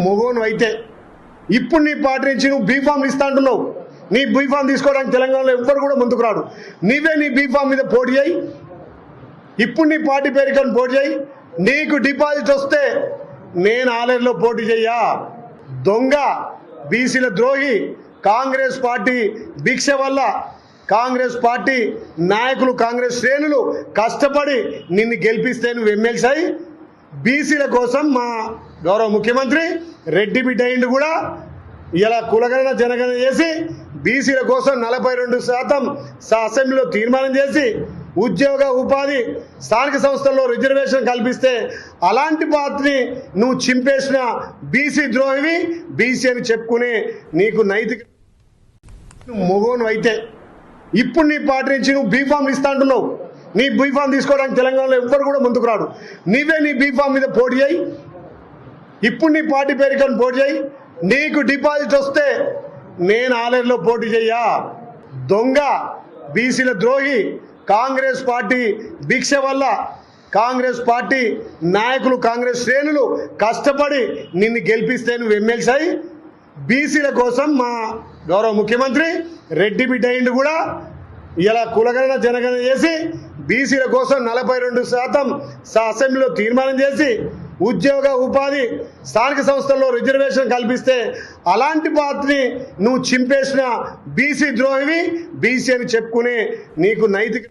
మొగోను అయితే ఇప్పుడు నీ పార్టీ నుంచి నువ్వు బీఫామ్ ఇస్తా అంటున్నావు. నీ బీఫామ్ తీసుకోవడానికి తెలంగాణలో ఎవ్వరు కూడా ముందుకు రాడు. నీవే నీ బీఫామ్ మీద పోటీ చేయి. ఇప్పుడు నీ పార్టీ పేరుకొని పోటీ చేయి. నీకు డిపాజిట్ వస్తే నేను ఆలయంలో పోటీ చెయ్యా. దొంగ బీసీల ద్రోహి కాంగ్రెస్ పార్టీ భిక్ష వల్ల కాంగ్రెస్ పార్టీ నాయకులు కాంగ్రెస్ శ్రేణులు కష్టపడి నిన్ను గెలిపిస్తే నువ్వు ఎమ్మెల్సీ అయి బీసీల కోసం మా గౌరవ ముఖ్యమంత్రి రెడ్డి బిడ్డ అయిండు కూడా ఇలా కులగణన జనగణన చేసి బీసీల కోసం 42% అసెంబ్లీలో తీర్మానం చేసి ఉద్యోగ ఉపాధి స్థానిక సంస్థల్లో రిజర్వేషన్ కల్పిస్తే అలాంటి పార్టీని నువ్వు చింపేసిన బీసీ ద్రోహివి బీసీ అని చెప్పుకునే నీకు నైతిక మొగోను అయితే ఇప్పుడు నీ పార్టీ నుంచి నువ్వు బీఫామ్ ఇస్తా అంటున్నావు. నీ బీఫామ్ తీసుకోవడానికి తెలంగాణలో ఎవ్వరు కూడా ముందుకు రాడు. నీవే నీ బీఫామ్ మీద పోటీ చేయి. ఇప్పుడు నీ పార్టీ పేరుకొని పోటీ చేయి. నీకు డిపాజిట్ వస్తే నేను ఆలయంలో పోటీ చెయ్యా. దొంగ బీసీల ద్రోహి కాంగ్రెస్ పార్టీ భిక్ష వల్ల కాంగ్రెస్ పార్టీ నాయకులు కాంగ్రెస్ శ్రేణులు కష్టపడి నిన్ను గెలిపిస్తే నువ్వు ఎమ్మెల్సీ అయి బీసీల కోసం మా గౌరవ ముఖ్యమంత్రి రెడ్డి బిడ్డ అయిండు కూడా ఇలా కులగణన జనగణన చేసి బీసీల కోసం 42% అసెంబ్లీలో తీర్మానం చేసి ఉద్యోగ ఉపాధి స్థానిక సంస్థల్లో రిజర్వేషన్ కల్పిస్తే అలాంటి పార్టీని నువ్వు చింపేసిన బీసీ ద్రోహివి బీసీ అని చెప్పుకునే నీకు నైతిక